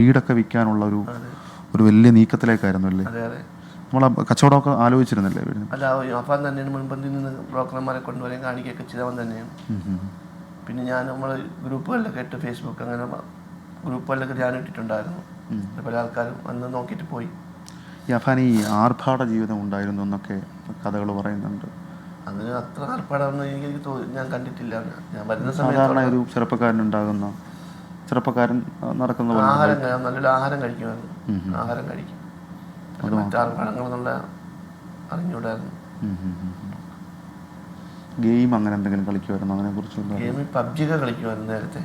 വീടൊക്കെ വിൽക്കാനുള്ള ഒരു വലിയ നീക്കത്തിലേക്കായിരുന്നു അല്ലേ? നമ്മൾ കച്ചവടമൊക്കെ ആലോചിച്ചിരുന്നല്ലേ? അല്ല, അഫാൻ തന്നെയാണ് മുൻപന്തിൽ നിന്ന് ബ്രോക്കർമാരെ കൊണ്ടുവരാൻ കാണിക്കുകയൊക്കെ ചെയ്തവൻ തന്നെയാണ്. പിന്നെ ഞാൻ നമ്മൾ ഗ്രൂപ്പുകളിലൊക്കെ ഇട്ട് ഫേസ്ബുക്ക് അങ്ങനെ ഗ്രൂപ്പുകളിലൊക്കെ ഞാൻ ഇട്ടിട്ടുണ്ടായിരുന്നു. പല ആൾക്കാരും വന്ന് നോക്കിയിട്ട് പോയി. ഈ അഫാൻ ഈ ആർഭാട ജീവിതം ഉണ്ടായിരുന്നു എന്നൊക്കെ കഥകൾ പറയുന്നുണ്ട്. അതിന് അത്ര ആർഭാടമൊന്നും എനിക്ക് ഞാൻ കണ്ടിട്ടില്ല. ഞാൻ വരുന്ന സാധാരണ ഒരു ചെറുപ്പക്കാരൻ നടക്കുന്ന നല്ലൊരു ആഹാരം കഴിക്കുമായിരുന്നു. ആഹാരം കഴിക്കും, മറ്റാർഭാടങ്ങളെന്നുള്ള അറിഞ്ഞൂടായിരുന്നു. ഗെയിം അങ്ങനെ എന്തെങ്കിലും കളിക്കുമായിരുന്നു? അതിനെ കുറിച്ച് ഗെയിം പബ്ജിയൊക്കെ കളിക്കുമായിരുന്നു നേരത്തെ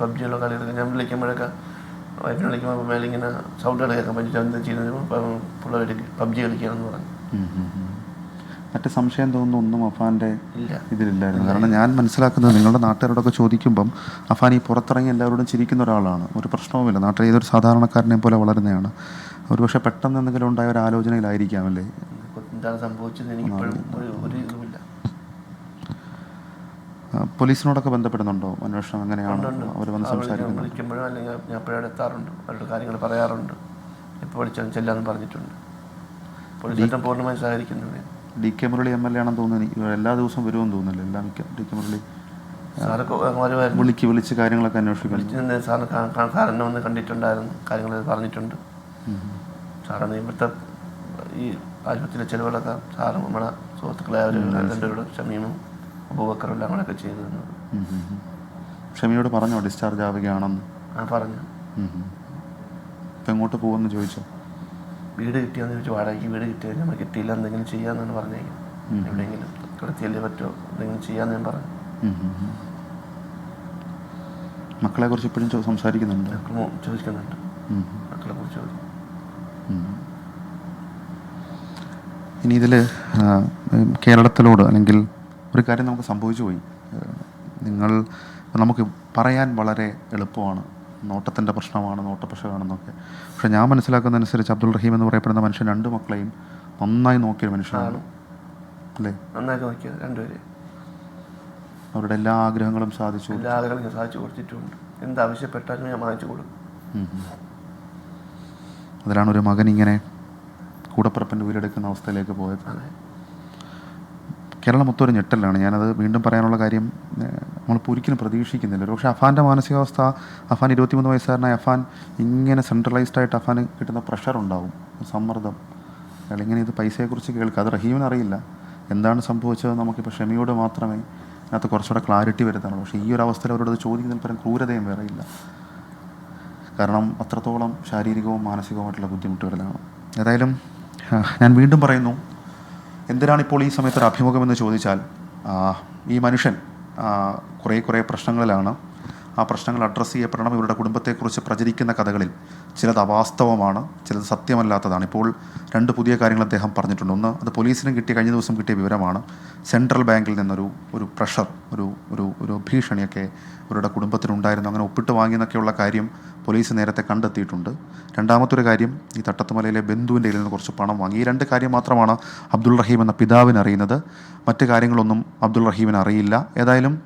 പബ്ജിയുള്ള കളികളൊക്കെ ഞാൻ വിളിക്കുമ്പോഴൊക്കെ വൈഫിനെ വിളിക്കുമ്പോൾ മേലെ ഇങ്ങനെ സൗണ്ടുകൾ കേൾക്കാൻ പറ്റി എന്താ ചെയ്യുന്നത് പിള്ളേർ പബ്ജി കളിക്കുകയാണെന്ന് പറഞ്ഞു. മറ്റു സംശയം തോന്നുന്നു ഒന്നും അഫാൻ്റെ ഇതിലില്ലായിരുന്നു. കാരണം ഞാൻ മനസ്സിലാക്കുന്നത് നിങ്ങളുടെ നാട്ടുകാരോടൊക്കെ ചോദിക്കുമ്പം അഫാൻ ഈ പുറത്തിറങ്ങി എല്ലാവരോടും ചിരിക്കുന്ന ഒരാളാണ്, ഒരു പ്രശ്നവുമില്ല, നാട്ടിൽ ഏതൊരു സാധാരണക്കാരനെ പോലെ വളരുന്നതാണ്. ഒരുപക്ഷെ പെട്ടെന്ന് എന്തെങ്കിലും ഉണ്ടായ ഒരു ആലോചനയിലായിരിക്കാമല്ലേ? എന്താണ് സംഭവിച്ചത് എനിക്കിപ്പോഴും ഒരു ഇതുമില്ല. പോലീസിനോടൊക്കെ ബന്ധപ്പെടുന്നുണ്ടോ? അന്വേഷണം എങ്ങനെയാണ്? അവർ വന്ന് സംസാരിക്കുന്നത്? വിളിക്കുമ്പോഴും അല്ലെങ്കിൽ ഞാൻ എപ്പോഴും എത്താറുണ്ട്, അവരുടെ കാര്യങ്ങൾ പറയാറുണ്ട്. എപ്പോൾ വിളിച്ചാലും ചെല്ലാന്ന് പറഞ്ഞിട്ടുണ്ട്. പോലീസ് പൂർണ്ണമായി സഹകരിക്കുന്നുണ്ട്. DK മുരളി MLA ആണെന്ന് തോന്നുന്നു. എല്ലാ ദിവസവും വരുമെന്ന് തോന്നുന്നില്ല. എല്ലാം DK മുരളി വിളിച്ച് കാര്യങ്ങളൊക്കെ അന്വേഷിക്കുന്നു. സാറിനെ വന്ന് കണ്ടിട്ടുണ്ടായിരുന്നു, കാര്യങ്ങൾ പറഞ്ഞിട്ടുണ്ട്. സാറാണ് ഇവിടുത്തെ ഈ ആശുപത്രിയിലെ ചിലവുകളൊക്കെ സാറും നമ്മുടെ സുഹൃത്തുക്കളെ അവർ രണ്ടുപേരുടെ ഷമീമും അബൂബക്കറും എല്ലാം കൂടെയൊക്കെ ചെയ്തു തന്നത്. ഷമിയോട് പറഞ്ഞോ ഡിസ്ചാർജ് ആവുകയാണെന്ന്? പറഞ്ഞു. ഇപ്പം എങ്ങോട്ട് പോകുമെന്ന് ചോദിച്ചോ? വീട് കിട്ടിയാന്ന് ചോദിച്ചു. വാടകയ്ക്ക് വീട് കിട്ടിയാൽ നമ്മൾ കിട്ടിയില്ല, എന്തെങ്കിലും ചെയ്യാമെന്നാണ് പറഞ്ഞേക്കും. എവിടെയെങ്കിലും കിടത്തിയല്ലേ പറ്റുമോ, എന്തെങ്കിലും ചെയ്യാമെന്ന് ഞാൻ പറഞ്ഞു. മക്കളെ കുറിച്ച് ഇപ്പോഴും സംസാരിക്കുന്നുണ്ട്? ചോദിക്കുന്നുണ്ട്, മക്കളെ കുറിച്ച് ചോദിക്കും. ഇനി ഇതിൽ കേരളത്തിലോട് അല്ലെങ്കിൽ ഒരു കാര്യം നമുക്ക് സംഭവിച്ചു പോയി. നമുക്ക് പറയാൻ വളരെ എളുപ്പമാണ്, നോട്ടത്തിൻ്റെ പ്രശ്നമാണ്, നോട്ടപ്രശ്നമാണെന്നൊക്കെ. പക്ഷെ ഞാൻ മനസ്സിലാക്കുന്നതനുസരിച്ച് അബ്ദുൾ റഹീം എന്ന് പറയപ്പെടുന്ന മനുഷ്യൻ 2 മക്കളെയും നന്നായി നോക്കിയൊരു മനുഷ്യനാണ് അല്ലേ? നന്നായി നോക്കിയത് രണ്ടുപേരെ. അവരുടെ എല്ലാ ആഗ്രഹങ്ങളും സാധിച്ചു കൊടുത്തിട്ടുണ്ട്. എന്താവശ്യപ്പെട്ടാലും ഞാൻ വാങ്ങിച്ചു കൊടുക്കും. അതിലാണ് ഒരു മകൻ ഇങ്ങനെ കൂടപ്പിറപ്പിൻ്റെ ഉയരെടുക്കുന്ന അവസ്ഥയിലേക്ക് പോയത്. കേരളം മൊത്തം ഞെട്ടലാണ്. ഞാനത് വീണ്ടും പറയാനുള്ള കാര്യം നമ്മളിപ്പോൾ ഒരിക്കലും പ്രതീക്ഷിക്കുന്നില്ല. പക്ഷേ അഫാൻ്റെ മാനസികാവസ്ഥ, അഫാൻ 23 വയസ്സുകാരനായ അഫാൻ ഇങ്ങനെ സെൻട്രലൈസ്ഡ് ആയിട്ട് അഫാന് കിട്ടുന്ന പ്രഷർ ഉണ്ടാവും, സമ്മർദ്ദം. അയാൾ ഇങ്ങനെ ഇത് പൈസയെക്കുറിച്ച് കേൾക്കുക. അത് റഹീമിന് അറിയില്ല എന്താണ് സംഭവിച്ചത്. നമുക്കിപ്പോൾ ഷമിയോട് മാത്രമേ അതിനകത്ത് കുറച്ചുകൂടെ ക്ലാരിറ്റി വരുത്താനുള്ളൂ. പക്ഷേ ഈ ഒരു അവസ്ഥയിൽ അവരോട് ചോദിക്കുന്നതിൽ പരം ക്രൂരതയും വേറെ ഇല്ല. കാരണം അത്രത്തോളം ശാരീരികവും മാനസികവുമായിട്ടുള്ള ബുദ്ധിമുട്ടുകളിലാണ്. ഏതായാലും ഞാൻ വീണ്ടും പറയുന്നു, എന്തിനാണ് ഇപ്പോൾ ഈ സമയത്തൊരു അഭിമുഖമെന്ന് ചോദിച്ചാൽ, ഈ മനുഷ്യൻ കുറേ പ്രശ്നങ്ങളിലാണ്. ആ പ്രശ്നങ്ങൾ അഡ്രസ്സ് ചെയ്യപ്പെടണം. ഇവരുടെ കുടുംബത്തെക്കുറിച്ച് പ്രചരിക്കുന്ന കഥകളിൽ ചിലത് അവാസ്തവമാണ്, ചിലത് സത്യമല്ലാത്തതാണ്. ഇപ്പോൾ 2 പുതിയ കാര്യങ്ങൾ അദ്ദേഹം പറഞ്ഞിട്ടുണ്ട്. ഒന്ന്, അത് പോലീസിനും കഴിഞ്ഞ ദിവസം കിട്ടിയ വിവരമാണ്. സെൻട്രൽ ബാങ്കിൽ നിന്നൊരു പ്രഷർ, ഒരു ഭീഷണിയൊക്കെ ഇവരുടെ കുടുംബത്തിനുണ്ടായിരുന്നു. അങ്ങനെ ഒപ്പിട്ട് വാങ്ങിയെന്നൊക്കെയുള്ള കാര്യം പോലീസ് നേരത്തെ കണ്ടെത്തിയിട്ടുണ്ട്. രണ്ടാമത്തൊരു കാര്യം, ഈ തട്ടത്തുമലയിലെ ബന്ധുവിൻ്റെ കയ്യിൽ നിന്ന് കുറച്ച് പണം വാങ്ങി. ഈ 2 കാര്യം മാത്രമാണ് അബ്ദുൾ റഹീം എന്ന പിതാവിന് അറിയുന്നത്. മറ്റു കാര്യങ്ങളൊന്നും അബ്ദുൾ റഹീമിന് അറിയില്ല. ഏതായാലും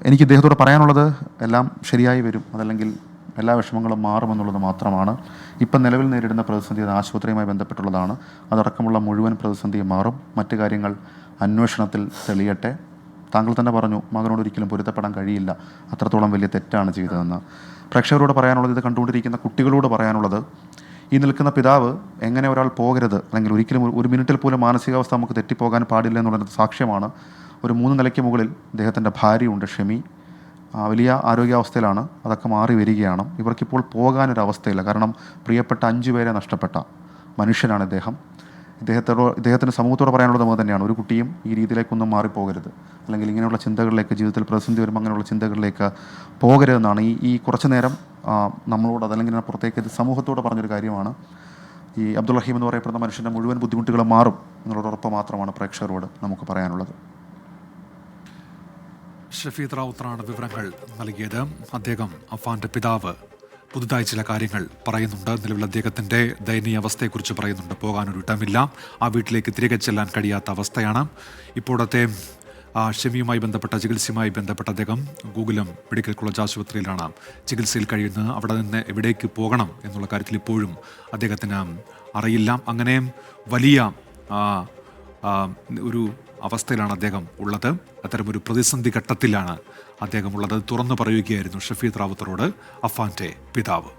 എനിക്ക് ഇദ്ദേഹത്തോട് പറയാനുള്ളത്, എല്ലാം ശരിയായി വരും, അതല്ലെങ്കിൽ എല്ലാ വിഷമങ്ങളും മാറുമെന്നുള്ളത് മാത്രമാണ്. ഇപ്പം നിലവിൽ നേരിടുന്ന പ്രതിസന്ധി അത് ആശുപത്രിയുമായി ബന്ധപ്പെട്ടുള്ളതാണ്. അതടക്കമുള്ള മുഴുവൻ പ്രതിസന്ധിയും മാറും. മറ്റു കാര്യങ്ങൾ അന്വേഷണത്തിൽ തെളിയട്ടെ. താങ്കൾ തന്നെ പറഞ്ഞു, മകനോട് ഒരിക്കലും പൊരുത്തപ്പെടാൻ കഴിയില്ല, അത്രത്തോളം വലിയ തെറ്റാണ് ചെയ്തതെന്ന്. പ്രേക്ഷകരോട് പറയാനുള്ളത്, ഇത് കണ്ടുകൊണ്ടിരിക്കുന്ന കുട്ടികളോട് പറയാനുള്ളത്, ഈ നിൽക്കുന്ന പിതാവ് എങ്ങനെ ഒരാൾ പോകരുത്, അല്ലെങ്കിൽ ഒരിക്കലും ഒരു മിനിറ്റിൽ പോലും മാനസികാവസ്ഥ നമുക്ക് തെറ്റിപ്പോകാൻ പാടില്ല എന്നുള്ളത് സാക്ഷ്യമാണ്. ഒരു 3 നിലയ്ക്ക് മുകളിൽ അദ്ദേഹത്തിൻ്റെ ഭാര്യയുണ്ട് ഷമി, വലിയ ആരോഗ്യാവസ്ഥയിലാണ്. അതൊക്കെ മാറി വരികയാണ്. ഇവർക്കിപ്പോൾ പോകാനൊരവസ്ഥയില്ല. കാരണം പ്രിയപ്പെട്ട 5 പേരെ നഷ്ടപ്പെട്ട മനുഷ്യനാണ് ഇദ്ദേഹത്തിന് സമൂഹത്തോട് പറയാനുള്ളത് നമുക്ക് തന്നെയാണ്. ഒരു കുട്ടിയും ഈ രീതിയിലേക്കൊന്നും മാറിപ്പോകരുത്, അല്ലെങ്കിൽ ഇങ്ങനെയുള്ള ചിന്തകളിലേക്ക്, ജീവിതത്തിൽ പ്രതിസന്ധി വരുമ്പോൾ അങ്ങനെയുള്ള ചിന്തകളിലേക്ക് പോകരുതെന്നാണ് ഈ കുറച്ച് നേരം നമ്മളോട്, അതല്ലെങ്കിൽ പുറത്തേക്ക് ഇത് സമൂഹത്തോട് പറഞ്ഞൊരു കാര്യമാണ്. ഈ അബ്ദുൾ റഹീം എന്ന് പറയപ്പെടുന്ന മനുഷ്യൻ്റെ മുഴുവൻ ബുദ്ധിമുട്ടുകളും മാറും എന്നുള്ളൊരു ഉറപ്പ് മാത്രമാണ് പ്രേക്ഷകരോട് നമുക്ക് പറയാനുള്ളത്. ഷഫീദ് റാവുത്തറാണ് വിവരങ്ങൾ നൽകിയത്. അദ്ദേഹം, അഫാന്റെ പിതാവ്, പുതുതായി ചില കാര്യങ്ങൾ പറയുന്നുണ്ട്. നിലവിൽ അദ്ദേഹത്തിൻ്റെ ദയനീയ അവസ്ഥയെക്കുറിച്ച് പറയുന്നുണ്ട്. പോകാനൊരു ഇടമില്ല, ആ വീട്ടിലേക്ക് തിരികെ ചെല്ലാൻ കഴിയാത്ത അവസ്ഥയാണ് ഇപ്പോഴത്തെ. ഷമിയുമായി ബന്ധപ്പെട്ട ചികിത്സയുമായി ബന്ധപ്പെട്ട അദ്ദേഹം ഗൂഗുലം മെഡിക്കൽ കോളേജ് ആശുപത്രിയിലാണ് ചികിത്സയിൽ കഴിയുന്നത്. അവിടെ നിന്ന് എവിടേക്ക് പോകണം എന്നുള്ള കാര്യത്തിൽ ഇപ്പോഴും അദ്ദേഹത്തിന് അറിയില്ല. അങ്ങനെ വലിയ ഒരു അവസ്ഥയിലാണ് അദ്ദേഹം ഉള്ളത്. അത്തരമൊരു പ്രതിസന്ധി ഘട്ടത്തിലാണ് അദ്ദേഹം ഉള്ളത്. തുറന്നു പറയുകയായിരുന്നു ഷഫീദ് റാവുത്തറോട് അഫാന്റെ പിതാവ്.